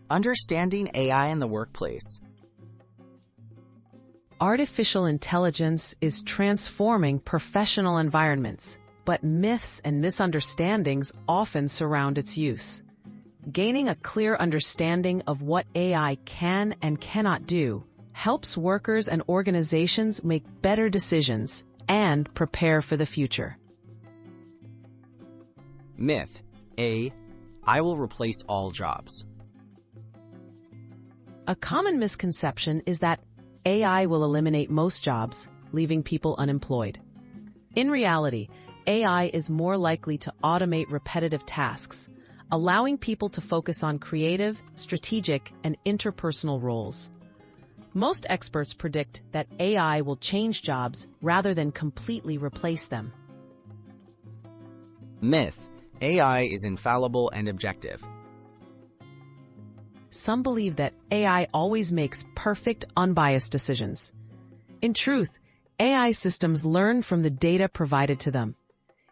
Understanding AI in the workplace. Artificial intelligence is transforming professional environments, but myths and misunderstandings often surround its use. Gaining a clear understanding of what AI can and cannot do helps workers and organizations make better decisions and prepare for the future. Myth A. I will replace all jobs. A common misconception is that AI will eliminate most jobs, leaving people unemployed. In reality, AI is more likely to automate repetitive tasks, allowing people to focus on creative, strategic, and interpersonal roles. Most experts predict that AI will change jobs rather than completely replace them. Myth AI is infallible and objective. Some believe that AI always makes perfect, unbiased decisions. In truth, AI systems learn from the data provided to them.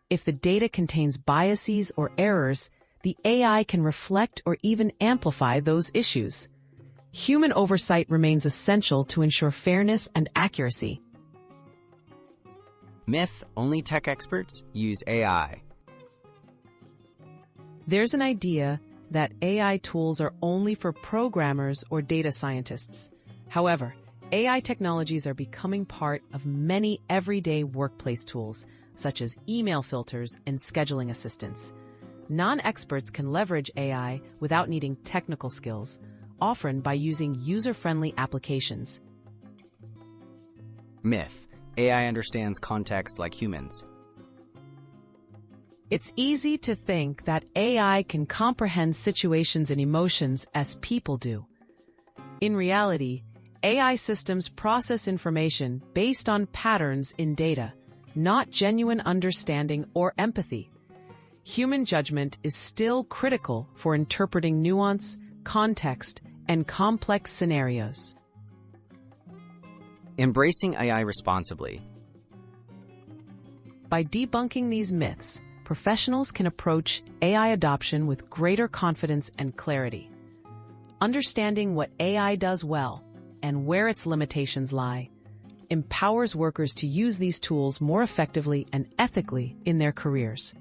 If the data contains biases or errors, the AI can reflect or even amplify those issues. Human oversight remains essential to ensure fairness and accuracy. Myth only tech experts use AI. There's an idea that AI tools are only for programmers or data scientists. However, AI technologies are becoming part of many everyday workplace tools, such as email filters and scheduling assistants. Non-experts can leverage AI without needing technical skills, often by using user-friendly applications. Myth AI understands context like humans. It's easy to think that AI can comprehend situations and emotions as people do. In reality, AI systems process information based on patterns in data, not genuine understanding or empathy. Human judgment is still critical for interpreting nuance, context, and complex scenarios. Embracing AI responsibly. By debunking these myths, professionals can approach AI adoption with greater confidence and clarity. Understanding what AI does well and where its limitations lie empowers workers to use these tools more effectively and ethically in their careers.